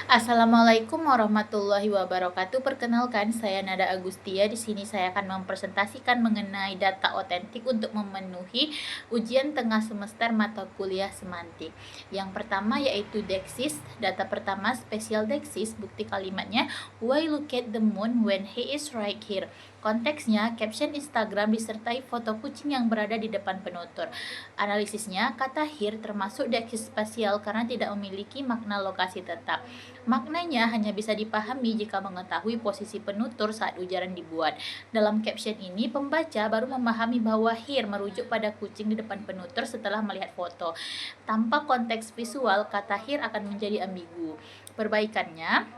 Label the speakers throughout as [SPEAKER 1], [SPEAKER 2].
[SPEAKER 1] Assalamualaikum warahmatullahi wabarakatuh. Perkenalkan, saya Nada Agustia. Di sini saya akan mempresentasikan mengenai data otentik untuk memenuhi ujian tengah semester mata kuliah semantik. Yang pertama yaitu Dexis. Data pertama spesial Dexis. Bukti kalimatnya, why look at the moon when he is right here. Konteksnya, caption Instagram disertai foto kucing yang berada di depan penutur. Analisisnya, kata here termasuk Dexis spasial karena tidak memiliki makna lokasi tetap. Maknanya hanya bisa dipahami jika mengetahui posisi penutur saat ujaran dibuat. Dalam caption ini, pembaca baru memahami bahwa here merujuk pada kucing di depan penutur setelah melihat foto. Tanpa konteks visual, kata here akan menjadi ambigu. Perbaikannya,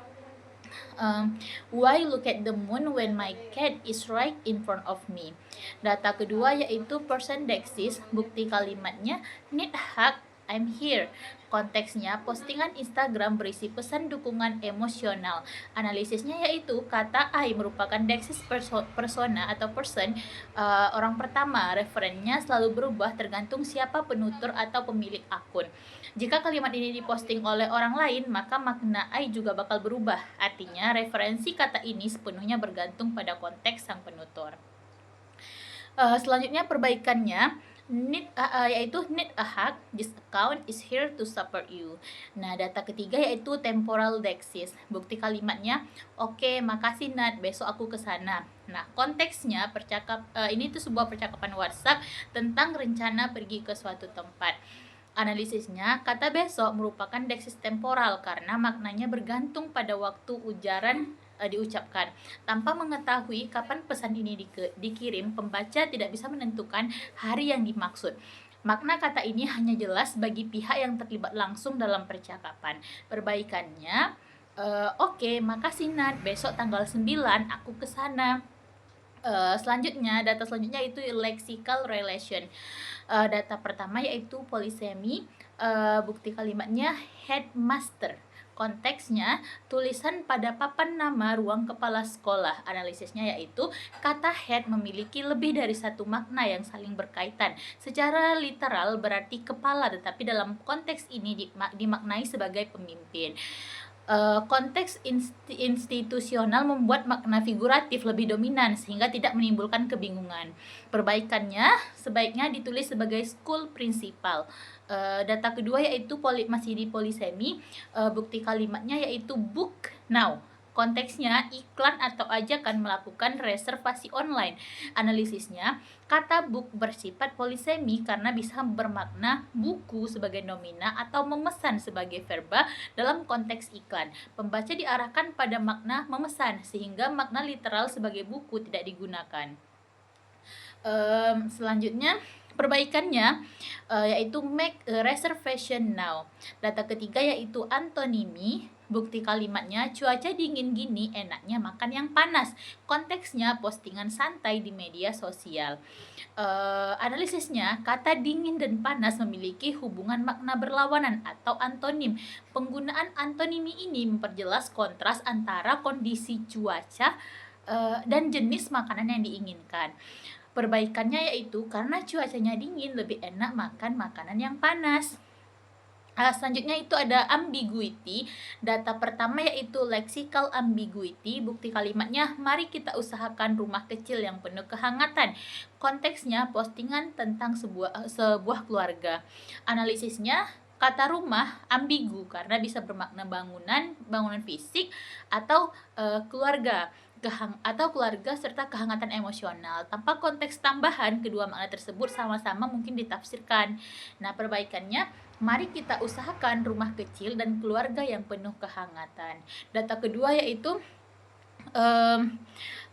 [SPEAKER 1] why look at the moon when my cat is right in front of me. Data kedua yaitu person Dexis. Bukti kalimatnya, need hug, I'm here. Konteksnya, postingan Instagram berisi pesan dukungan emosional. Analisisnya yaitu kata I merupakan Dexis persona atau person, orang pertama. Referennya selalu berubah tergantung siapa penutur atau pemilik akun. Jika kalimat ini diposting oleh orang lain, maka makna I juga bakal berubah. Artinya, referensi kata ini sepenuhnya bergantung pada konteks sang penutur. Selanjutnya perbaikannya, yaitu need a hug, this account is here to support you. Nah, data ketiga yaitu temporal Dexis. Bukti kalimatnya, oke, makasih Nat, besok aku ke sana. Nah, konteksnya ini tuh sebuah percakapan WhatsApp tentang rencana pergi ke suatu tempat. Analisisnya, kata besok merupakan Dexis temporal karena maknanya bergantung pada waktu ujaran diucapkan. Tanpa mengetahui kapan pesan ini dikirim, pembaca tidak bisa menentukan hari yang dimaksud. Makna kata ini hanya jelas bagi pihak yang terlibat langsung dalam percakapan. Perbaikannya, oke, makasih Nat, besok tanggal 9 aku ke sana. Data selanjutnya itu lexical relation. Data pertama yaitu polisemi. Bukti kalimatnya headmaster. Konteksnya, tulisan pada papan nama ruang kepala sekolah. Analisisnya yaitu kata head memiliki lebih dari satu makna yang saling berkaitan. Secara literal berarti kepala, tetapi dalam konteks ini dimaknai sebagai pemimpin. Konteks institusional membuat makna figuratif lebih dominan sehingga tidak menimbulkan kebingungan. Perbaikannya sebaiknya ditulis sebagai school principal. Data kedua yaitu masih di polisemi. Bukti kalimatnya yaitu book now. Konteksnya iklan atau ajakan melakukan reservasi online. Analisisnya, kata book bersifat polisemi karena bisa bermakna buku sebagai nomina atau memesan sebagai verba dalam konteks iklan. Pembaca diarahkan pada makna memesan sehingga makna literal sebagai buku tidak digunakan. Selanjutnya perbaikannya yaitu make a reservation now. Data ketiga yaitu antonimi. Bukti kalimatnya, cuaca dingin gini enaknya makan yang panas. Konteksnya postingan santai di media sosial. Analisisnya, kata dingin dan panas memiliki hubungan makna berlawanan atau antonim. Penggunaan antonimi ini memperjelas kontras antara kondisi cuaca dan jenis makanan yang diinginkan. Perbaikannya yaitu karena cuacanya dingin lebih enak makan makanan yang panas. Selanjutnya itu ada ambiguity. Data pertama yaitu lexical ambiguity. Bukti kalimatnya, mari kita usahakan rumah kecil yang penuh kehangatan. Konteksnya postingan tentang sebuah keluarga. Analisisnya, kata rumah ambigu karena bisa bermakna bangunan fisik atau keluarga serta kehangatan emosional. Tanpa konteks tambahan, kedua makna tersebut sama-sama mungkin ditafsirkan. Nah, perbaikannya, mari kita usahakan rumah kecil dan keluarga yang penuh kehangatan. Data kedua yaitu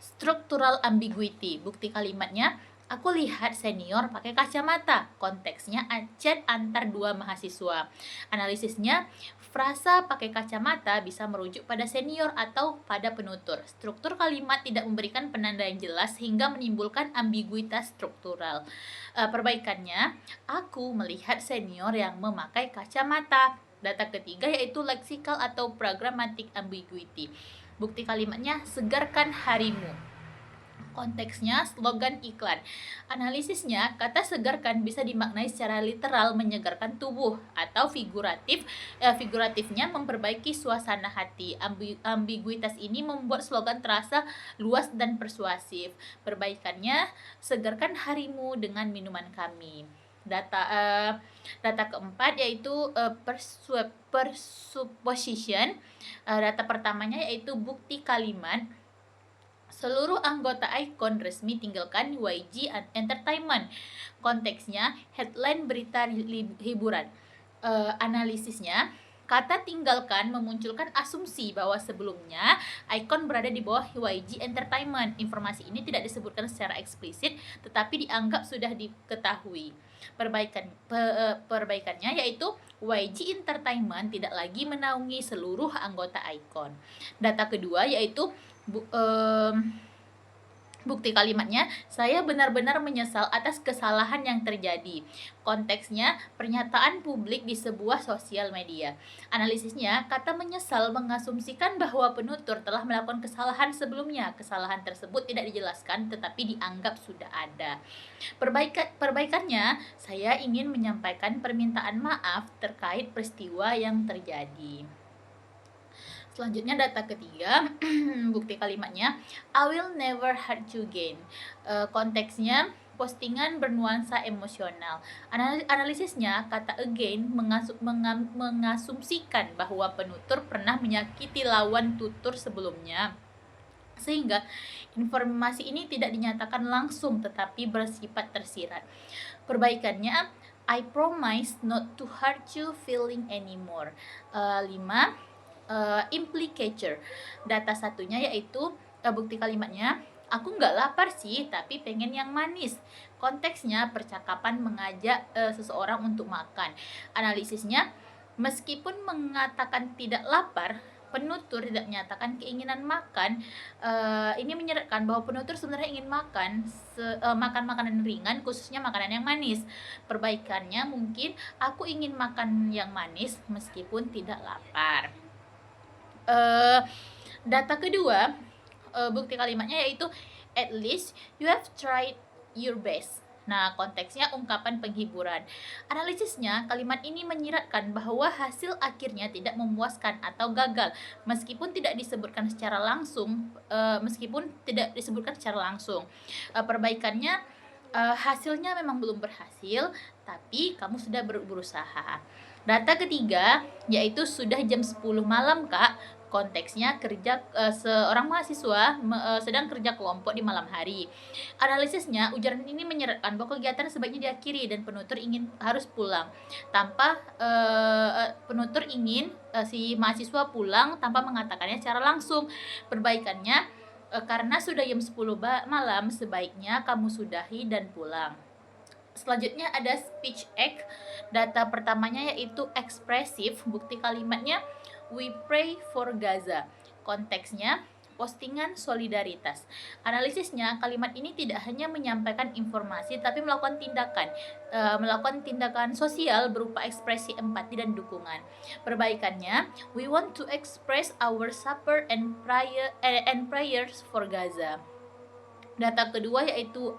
[SPEAKER 1] structural ambiguity. Bukti kalimatnya, aku lihat senior pakai kacamata. Konteksnya chat antar dua mahasiswa. Analisisnya, frasa pakai kacamata bisa merujuk pada senior atau pada penutur. Struktur kalimat tidak memberikan penanda yang jelas sehingga menimbulkan ambiguitas struktural. Perbaikannya, aku melihat senior yang memakai kacamata. Data ketiga yaitu lexical atau programmatic ambiguity. Bukti kalimatnya, segarkan harimu. Konteksnya slogan iklan. Analisisnya, kata segarkan bisa dimaknai secara literal menyegarkan tubuh atau figuratifnya memperbaiki suasana hati. Ambiguitas ini membuat slogan terasa luas dan persuasif. Perbaikannya, segarkan harimu dengan minuman kami. Data keempat yaitu presupposition. Data pertamanya yaitu bukti kalimat. Seluruh anggota Icon resmi tinggalkan YG Entertainment. Konteksnya headline berita hiburan. Analisisnya, kata tinggalkan memunculkan asumsi bahwa sebelumnya Icon berada di bawah YG Entertainment. Informasi ini tidak disebutkan secara eksplisit tetapi dianggap sudah diketahui. Perbaikannya yaitu YG Entertainment tidak lagi menaungi seluruh anggota Icon. Data kedua yaitu bukti kalimatnya, saya benar-benar menyesal atas kesalahan yang terjadi. Konteksnya, pernyataan publik di sebuah sosial media. Analisisnya, kata menyesal mengasumsikan bahwa penutur telah melakukan kesalahan sebelumnya. Kesalahan tersebut tidak dijelaskan tetapi dianggap sudah ada. Perbaikannya, saya ingin menyampaikan permintaan maaf terkait peristiwa yang terjadi. Selanjutnya data ketiga, bukti kalimatnya, I will never hurt you again. Konteksnya, postingan bernuansa emosional. Analisisnya, kata again mengasumsikan bahwa penutur pernah menyakiti lawan tutur sebelumnya, sehingga informasi ini tidak dinyatakan langsung tetapi bersifat tersirat. Perbaikannya, I promise not to hurt you feeling anymore. 5. Implicator. Data satunya yaitu bukti kalimatnya, aku nggak lapar sih tapi pengen yang manis. Konteksnya percakapan mengajak seseorang untuk makan. Analisisnya, meskipun mengatakan tidak lapar, penutur tidak menyatakan keinginan makan. Ini menyeratkan bahwa penutur sebenarnya ingin makan makanan ringan, khususnya makanan yang manis. Perbaikannya mungkin, aku ingin makan yang manis meskipun tidak lapar. Data kedua, bukti kalimatnya yaitu at least you have tried your best. Nah, konteksnya ungkapan penghiburan. Analisisnya, kalimat ini menyiratkan bahwa hasil akhirnya tidak memuaskan atau gagal, meskipun tidak disebutkan secara langsung. Perbaikannya, hasilnya memang belum berhasil, tapi kamu sudah berusaha. Data ketiga, yaitu sudah jam 10 malam, Kak. Konteksnya seorang mahasiswa sedang kerja kelompok di malam hari. Analisisnya, ujaran ini menyeratkan bahwa kegiatan sebaiknya diakhiri dan penutur harus pulang. Penutur ingin si mahasiswa pulang tanpa mengatakannya secara langsung. Perbaikannya, karena sudah jam 10 malam, sebaiknya kamu sudahi dan pulang. Selanjutnya ada speech act. Data pertamanya yaitu ekspresif. Bukti kalimatnya, we pray for Gaza. Konteksnya, postingan solidaritas. Analisisnya, kalimat ini tidak hanya menyampaikan informasi tapi melakukan tindakan sosial berupa ekspresi empati dan dukungan. Perbaikannya, we want to express our support and prayers for Gaza. Data kedua yaitu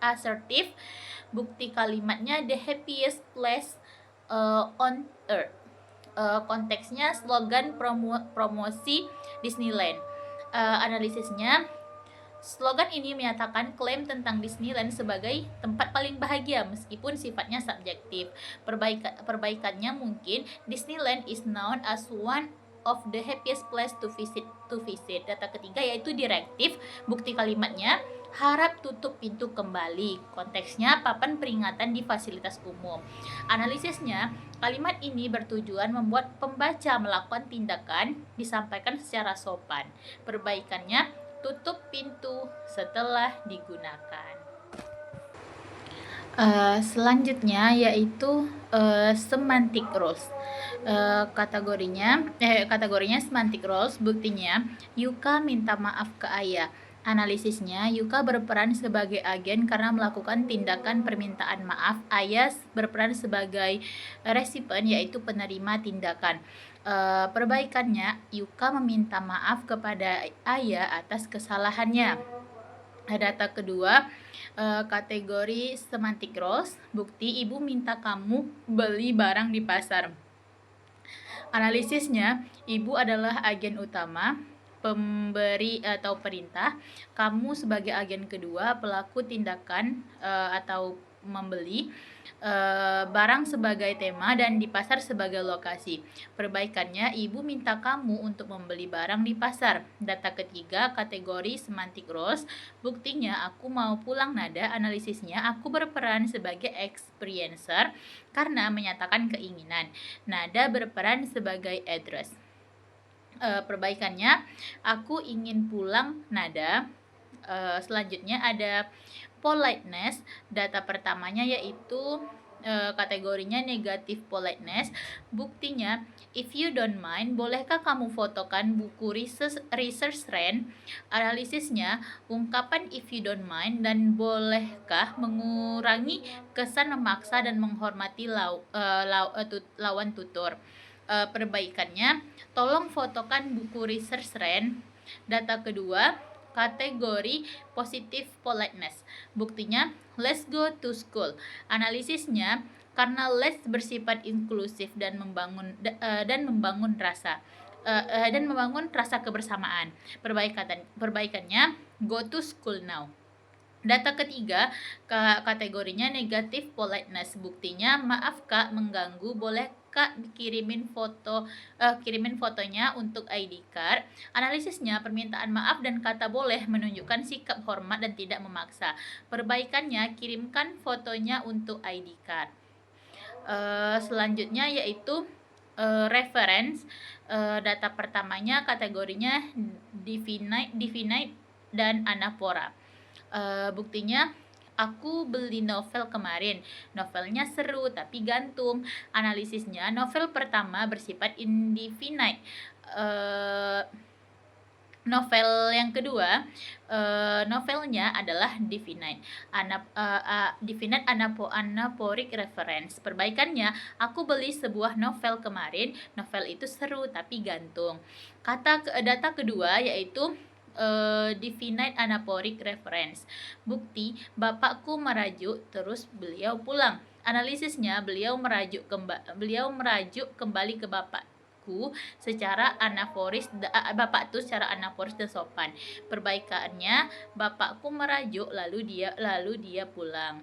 [SPEAKER 1] assertive. Bukti kalimatnya, the happiest place on earth. Konteksnya slogan promosi Disneyland. Analisisnya, slogan ini menyatakan klaim tentang Disneyland sebagai tempat paling bahagia meskipun sifatnya subjektif. Perbaikannya mungkin, Disneyland is known as one of the happiest place to visit. Data ketiga yaitu direktif. Bukti kalimatnya, harap tutup pintu kembali. Konteksnya papan peringatan di fasilitas umum. Analisisnya, kalimat ini bertujuan membuat pembaca melakukan tindakan disampaikan secara sopan. Perbaikannya, tutup pintu setelah digunakan. Selanjutnya yaitu semantic rules. Kategorinya semantic rules. Buktinya, Yuka minta maaf ke ayah. Analisisnya, Yuka berperan sebagai agen karena melakukan tindakan permintaan maaf. Ayah berperan sebagai resipien yaitu penerima tindakan. Perbaikannya, Yuka meminta maaf kepada ayah atas kesalahannya. Data kedua, kategori semantic roles, bukti ibu minta kamu beli barang di pasar. Analisisnya, ibu adalah agen utama, pemberi atau perintah, kamu sebagai agen kedua, pelaku tindakan atau membeli, barang sebagai tema dan di pasar sebagai lokasi. Perbaikannya, ibu minta kamu untuk membeli barang di pasar. Data ketiga, kategori semantic roles, buktinya aku mau pulang nada. Analisisnya, aku berperan sebagai experiencer karena menyatakan keinginan. Nada berperan sebagai address. Perbaikannya, aku ingin pulang nada. Selanjutnya ada politeness. Data pertamanya yaitu kategorinya negatif politeness. Buktinya, if you don't mind, bolehkah kamu fotokan buku research trend? Analisisnya, ungkapan if you don't mind dan bolehkah mengurangi kesan memaksa dan menghormati lawan tutur. Perbaikannya, tolong fotokan buku research trend. Data kedua, kategori positive politeness. Buktinya, let's go to school. Analisisnya, karena let's bersifat inklusif dan membangun rasa kebersamaan. Perbaikannya, go to school now. Data ketiga, kategorinya negatif politeness. Buktinya, maaf kak mengganggu, boleh kak kirimin fotonya untuk ID card. Analisisnya, permintaan maaf dan kata boleh menunjukkan sikap hormat dan tidak memaksa. Perbaikannya, kirimkan fotonya untuk ID card. Selanjutnya yaitu reference. Data pertamanya kategorinya definite dan anaphora. Buktinya, aku beli novel kemarin. Novelnya seru tapi gantung. Analisisnya, novel pertama bersifat indefinite. Novel yang kedua, novelnya adalah definite. Definite anaphoric reference. Perbaikannya, aku beli sebuah novel kemarin. Novel itu seru tapi gantung. Data kedua yaitu definite anaphoric reference. Bukti, bapakku merajuk terus beliau pulang. Analisisnya, beliau merajuk kembali ke bapakku secara anaforis. Bapak itu secara anaforis dan sopan. Perbaikannya, bapakku merajuk lalu dia pulang.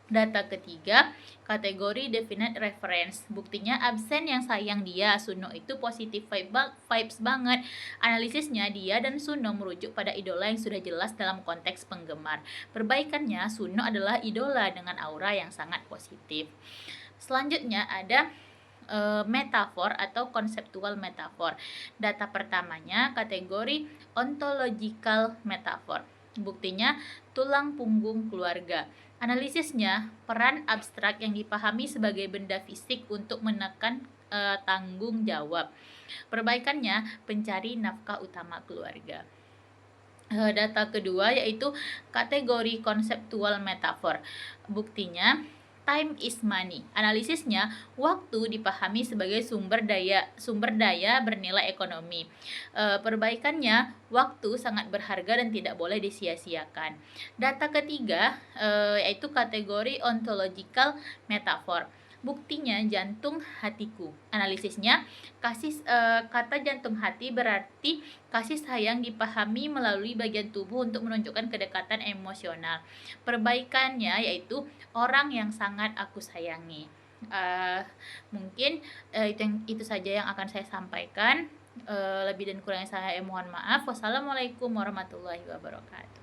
[SPEAKER 1] Data ketiga, kategori definite reference. Buktinya, absen yang sayang dia. Suno itu positive vibes banget. Analisisnya, dia dan Suno merujuk pada idola yang sudah jelas dalam konteks penggemar. Perbaikannya, Suno adalah idola dengan aura yang sangat positif. Selanjutnya ada metafor atau konseptual metafor. Data pertamanya kategori ontological metafor. Buktinya, tulang punggung keluarga. Analisisnya, peran abstrak yang dipahami sebagai benda fisik untuk menekan tanggung jawab. Perbaikannya, pencari nafkah utama keluarga. Data kedua yaitu kategori konseptual metafor. Buktinya, time is money. Analisisnya, waktu dipahami sebagai sumber daya bernilai ekonomi. Perbaikannya, waktu sangat berharga dan tidak boleh disia-siakan. Data ketiga yaitu kategori ontological metafor. Buktinya, jantung hatiku. Analisisnya, kata jantung hati berarti kasih sayang dipahami melalui bagian tubuh untuk menunjukkan kedekatan emosional. Perbaikannya yaitu orang yang sangat aku sayangi. Mungkin itu saja yang akan saya sampaikan. Lebih dan kurangnya saya mohon maaf. Wassalamualaikum warahmatullahi wabarakatuh.